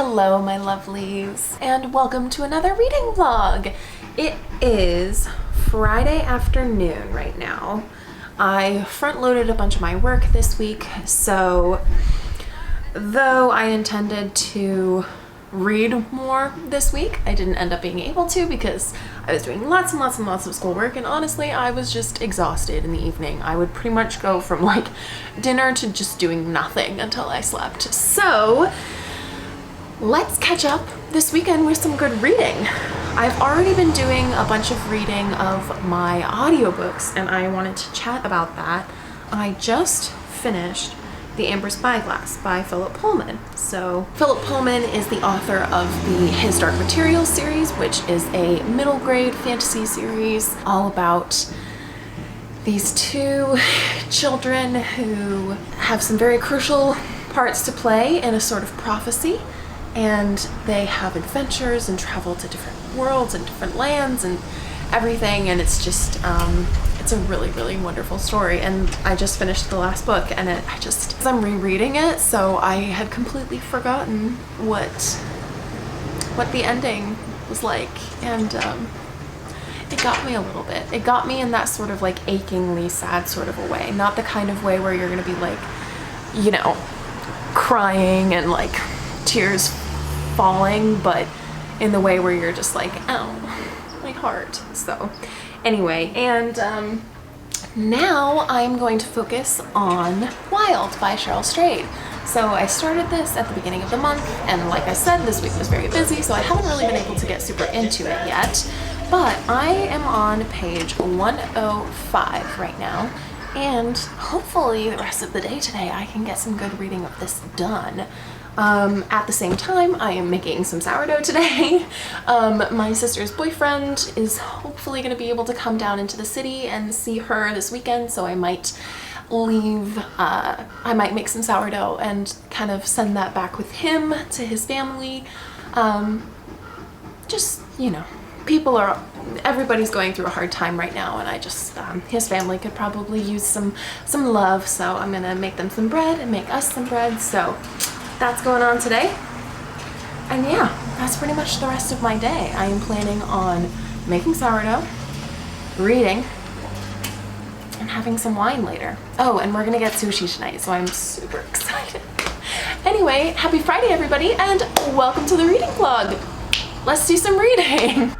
Hello, my lovelies, and welcome to another reading vlog. It is Friday afternoon right now. I front-loaded a bunch of my work this week, so though I intended to read more this week, I didn't end up being able to because I was doing lots and lots of schoolwork, and honestly I was just exhausted in the evening. I would pretty much go from like dinner to just doing nothing until I slept. So let's catch up this weekend with some good reading. I've already been doing a bunch of reading of my audiobooks and I wanted to chat about that. I just finished The Amber Spyglass by Philip Pullman. So Philip Pullman is the author of the His Dark Materials series, which is a middle grade fantasy series all about these two children who have some very crucial parts to play in a sort of prophecy, and they have adventures and travel to different worlds and different lands and everything, and it's just it's a really wonderful story. And I just finished the last book, and I'm rereading it, so I had completely forgotten what the ending was like, and it got me a little bit. It got me in that sort of like achingly sad sort of a way, not the kind of way where you're gonna be like, you know, crying and like tears falling, but in the way where you're just like, ow, my heart. So anyway, and now I'm going to focus on Wild by Cheryl Strayed. So I started this at the beginning of the month, and like I said, this week was very busy, so I haven't really been able to get super into it yet, but I am on page 105 right now, and hopefully the rest of the day today I can get some good reading of this done. At the same time, I am making some sourdough today. My sister's boyfriend is hopefully going to be able to come down into the city and see her this weekend, so I might leave, I might make some sourdough and kind of send that back with him to his family. Just, you know, everybody's going through a hard time right now, and I just, his family could probably use some love, so I'm gonna make them some bread and make us some bread, so that's going on today. And yeah, that's pretty much the rest of my day. I am planning on making sourdough, reading, and having some wine later. Oh, and we're gonna get sushi tonight, so I'm super excited. Anyway, happy Friday everybody, and welcome to the reading vlog. Let's do some reading.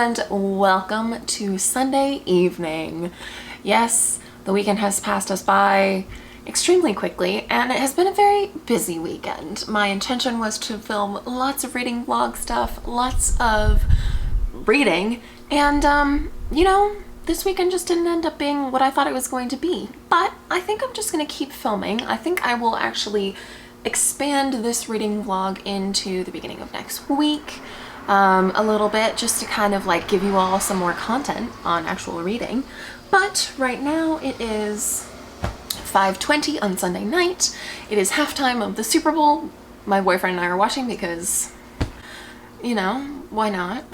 and welcome to Sunday evening. Yes, the weekend has passed us by extremely quickly, and it has been a very busy weekend. My intention was to film lots of reading vlog stuff, lots of reading, and this weekend just didn't end up being what I thought it was going to be. But I think I'm just gonna keep filming. I think I will actually expand this reading vlog into the beginning of next week a little bit, just to kind of like give you all some more content on actual reading. But right now it is 5:20 on Sunday night. It is halftime of the Super Bowl. My boyfriend and I are watching because, why not?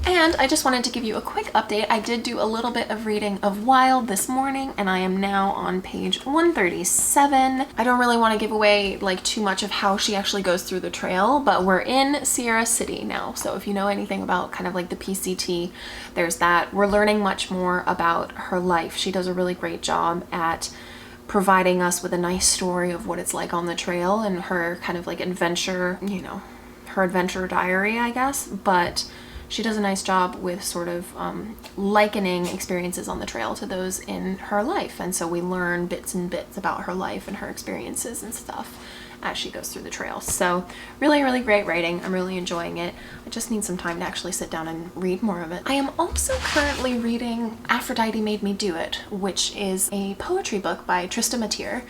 And I just wanted to give you a quick update. I did do a little bit of reading of Wild this morning, and I am now on page 137. I don't really want to give away like too much of how she actually goes through the trail, but we're in Sierra City now. So if you know anything about kind of like the PCT, there's that. We're learning much more about her life. She does a really great job at providing us with a nice story of what it's like on the trail and her kind of like adventure, her adventure diary, I guess. But she does a nice job with sort of likening experiences on the trail to those in her life. And so we learn bits and bits about her life and her experiences and stuff as she goes through the trail. So really, really great writing. I'm really enjoying it. I just need some time to actually sit down and read more of it. I am also currently reading Aphrodite Made Me Do It, which is a poetry book by Trista Mateer.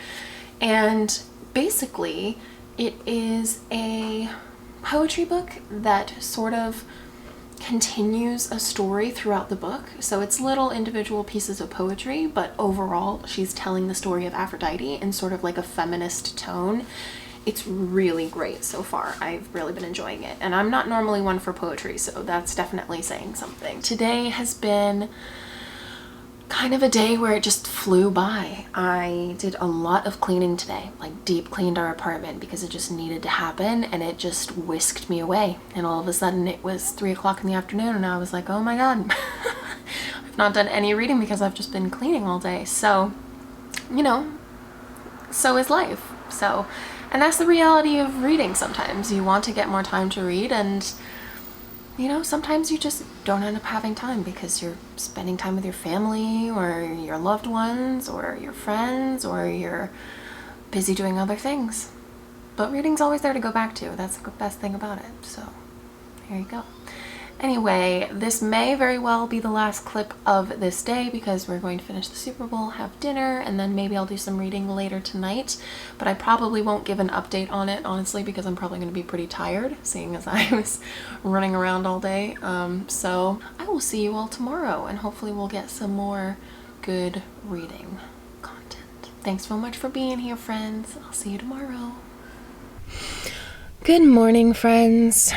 And basically it is a poetry book that sort of continues a story throughout the book. So it's little individual pieces of poetry, but overall she's telling the story of Aphrodite in sort of like a feminist tone. It's really great so far. I've really been enjoying it, and I'm not normally one for poetry, so that's definitely saying something. Today has been kind of a day where it just flew by. I did a lot of cleaning today, like deep cleaned our apartment because it just needed to happen, and it just whisked me away. And all of a sudden it was 3 o'clock in the afternoon and I was like, oh my God, I've not done any reading because I've just been cleaning all day. So, so is life. And that's the reality of reading sometimes. You want to get more time to read, and sometimes you just don't end up having time because you're spending time with your family or your loved ones or your friends, or you're busy doing other things. But reading's always there to go back to. That's the best thing about it. So here you go. Anyway, this may very well be the last clip of this day because we're going to finish the Super Bowl, have dinner, and then maybe I'll do some reading later tonight. But I probably won't give an update on it, honestly, because I'm probably going to be pretty tired, seeing as I was running around all day. So I will see you all tomorrow, and hopefully we'll get some more good reading content. Thanks so much for being here, friends. I'll see you tomorrow. Good morning, friends.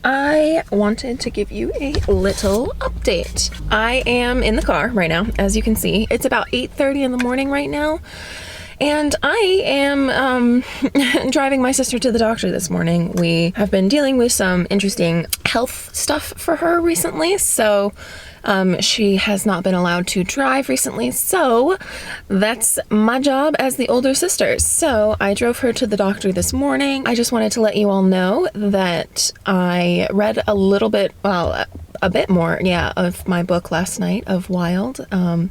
I wanted to give you a little update. I am in the car right now, as you can see. It's about 8:30 in the morning right now, and I am driving my sister to the doctor this morning. We have been dealing with some interesting health stuff for her recently, so she has not been allowed to drive recently, so that's my job as the older sister. So I drove her to the doctor this morning. I just wanted to let you all know that I read a little bit, well, a bit more, of my book last night of Wild. I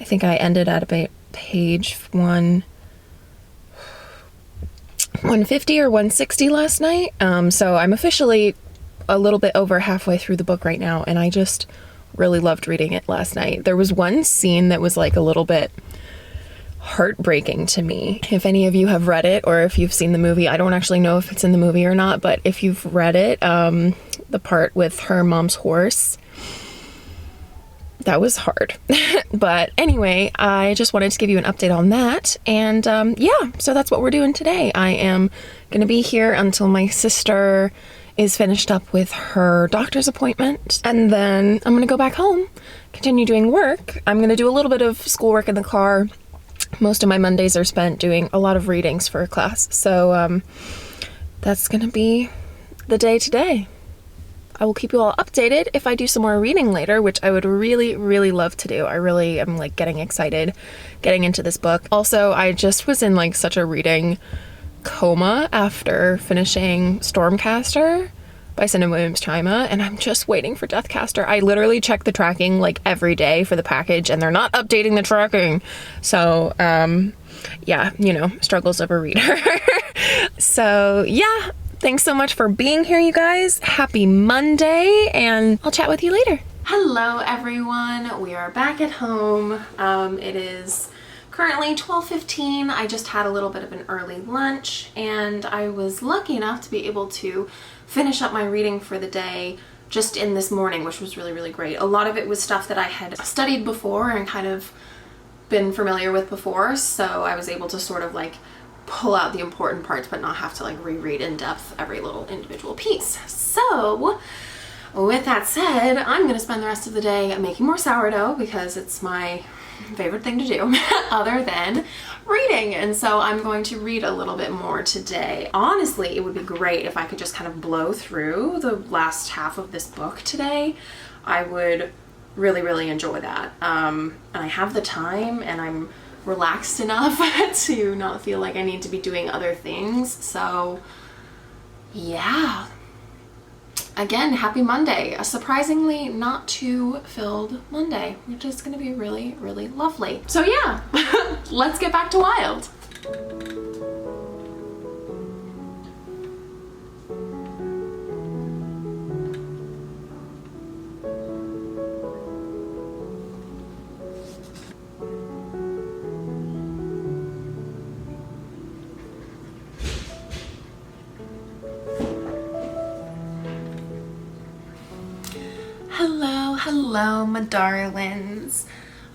think I ended at about page 150 or 160 last night. So I'm officially a little bit over halfway through the book right now, and I just really loved reading it last night. There was one scene that was like a little bit heartbreaking to me. If any of you have read it, or if you've seen the movie, I don't actually know if it's in the movie or not, but if you've read it, the part with her mom's horse, that was hard. But anyway, I just wanted to give you an update on that. And so that's what we're doing today. I am going to be here until my sister is finished up with her doctor's appointment, and then I'm gonna go back home, continue doing work. I'm gonna do a little bit of schoolwork in the car. Most of my Mondays are spent doing a lot of readings for a class, so that's gonna be the day today. I will keep you all updated if I do some more reading later, which I would really, really love to do. I really am like getting excited getting into this book. Also, I just was in like such a reading coma after finishing Stormcaster by Cindy Williams Chima, and I'm just waiting for Deathcaster. I literally check the tracking like every day for the package, and they're not updating the tracking. So, yeah, you know, struggles of a reader. So, yeah, thanks so much for being here, you guys. Happy Monday, and I'll chat with you later. Hello, everyone. We are back at home. It is currently 12:15. I just had a little bit of an early lunch, and I was lucky enough to be able to finish up my reading for the day just in this morning, which was really, really great. A lot of it was stuff that I had studied before and kind of been familiar with before, so I was able to sort of like pull out the important parts but not have to like reread in depth every little individual piece. So with that said, I'm gonna spend the rest of the day making more sourdough because it's my favorite thing to do other than reading, and so I'm going to read a little bit more today. Honestly, it would be great if I could just kind of blow through the last half of this book today. I would really, really enjoy that. And I have the time, and I'm relaxed enough to not feel like I need to be doing other things. So yeah. Again, happy Monday. A surprisingly not too filled Monday, which is going to be really, really lovely. So yeah, let's get back to Wild. Hello, my darlings.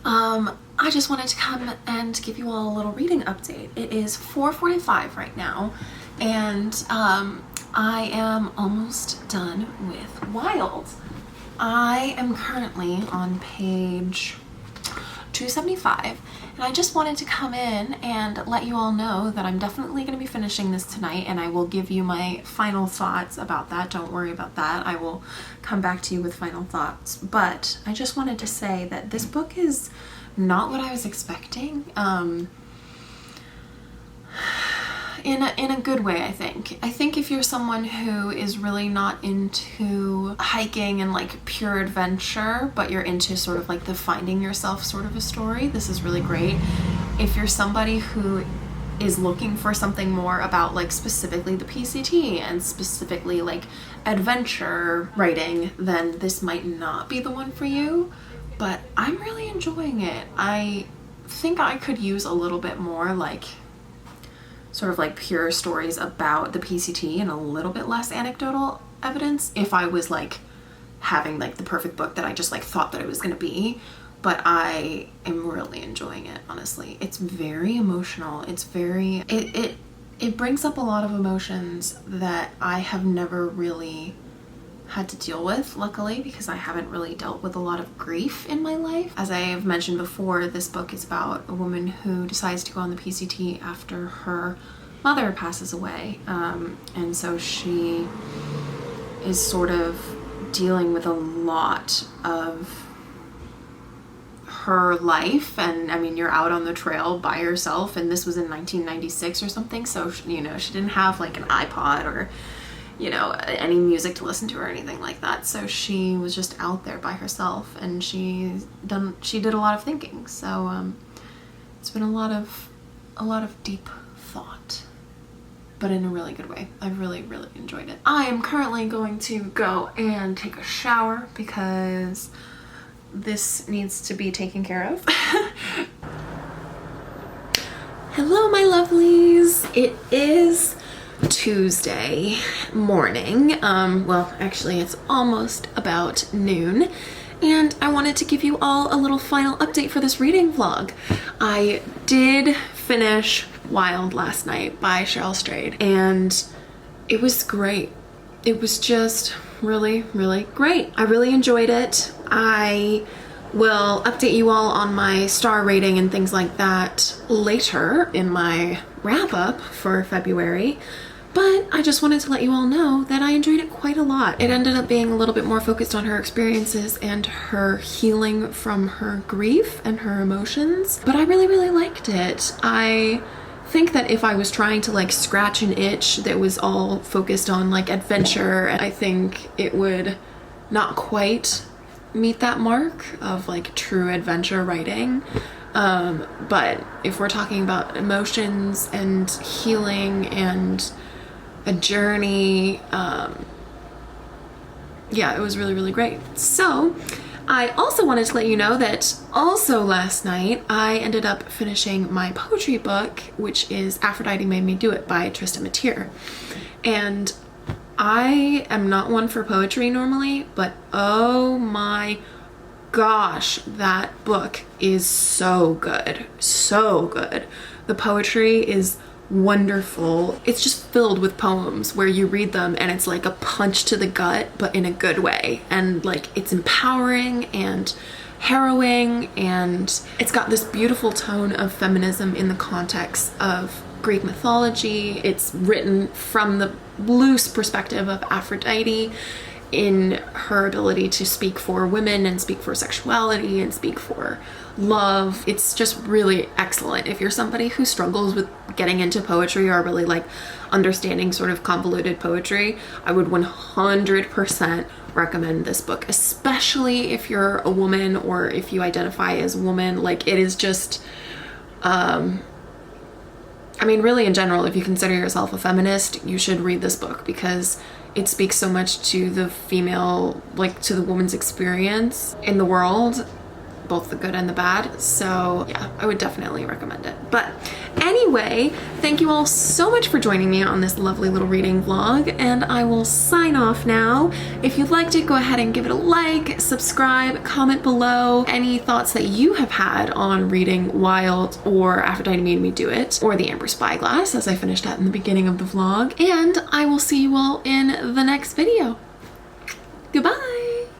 I just wanted to come and give you all a little reading update. It is 4:45 right now, and I am almost done with Wild. I am currently on page 275, and I just wanted to come in and let you all know that I'm definitely going to be finishing this tonight, and I will give you my final thoughts about that. Don't worry about that. I will come back to you with final thoughts, but I just wanted to say that this book is not what I was expecting. In a good way, I think. I think if you're someone who is really not into hiking and like pure adventure, but you're into sort of like the finding yourself sort of a story, this is really great. If you're somebody who is looking for something more about like specifically the PCT and specifically like adventure writing, then this might not be the one for you, but I'm really enjoying it. I think I could use a little bit more like sort of like pure stories about the PCT and a little bit less anecdotal evidence if I was like having like the perfect book that I just like thought that it was going to be. But I am really enjoying it, honestly. It's very emotional. It's very, it brings up a lot of emotions that I have never really had to deal with, luckily, because I haven't really dealt with a lot of grief in my life. As I have mentioned before, this book is about a woman who decides to go on the PCT after her mother passes away. And so she is sort of dealing with a lot of her life, and I mean, you're out on the trail by yourself, and this was in 1996 or something, so you know, she didn't have like an iPod or, you know, any music to listen to or anything like that, so she was just out there by herself, and she did a lot of thinking. So it's been a lot of deep thought, but in a really good way. I've really, really enjoyed it. I am currently going to go and take a shower because this needs to be taken care of. Hello, my lovelies. It is Tuesday morning. Well, actually it's almost about noon, and I wanted to give you all a little final update for this reading vlog. I did finish Wild last night by Cheryl Strayed, and it was great. It was just really, really great. I really enjoyed it. I will update you all on my star rating and things like that later in my wrap up for February, but I just wanted to let you all know that I enjoyed it quite a lot. It ended up being a little bit more focused on her experiences and her healing from her grief and her emotions, but I really, really liked it. I think that if I was trying to like scratch an itch that was all focused on like adventure, I think it would not quite meet that mark of like true adventure writing. But if we're talking about emotions and healing and a journey, yeah, it was really, really great. So I also wanted to let you know that also last night I ended up finishing my poetry book, which is Aphrodite Made Me Do It by Tristan Mattier. And I am not one for poetry normally, but oh my gosh, that book is so good. So good. The poetry is wonderful. It's just filled with poems where you read them and it's like a punch to the gut, but in a good way. And like it's empowering and harrowing, and it's got this beautiful tone of feminism in the context of Greek mythology. It's written from the loose perspective of Aphrodite in her ability to speak for women and speak for sexuality and speak for love. It's just really excellent. If you're somebody who struggles with getting into poetry or really like understanding sort of convoluted poetry, I would 100% recommend this book, especially if you're a woman or if you identify as a woman. Like it is just, I mean, really in general, if you consider yourself a feminist, you should read this book because it speaks so much to the female, like to the woman's experience in the world, both the good and the bad. So yeah, I would definitely recommend it. But anyway, thank you all so much for joining me on this lovely little reading vlog, and I will sign off now. If you liked it, go ahead and give it a like, subscribe, comment below any thoughts that you have had on reading Wild or Aphrodite Made Me Do It or The Amber Spyglass, as I finished that in the beginning of the vlog, and I will see you all in the next video. Goodbye!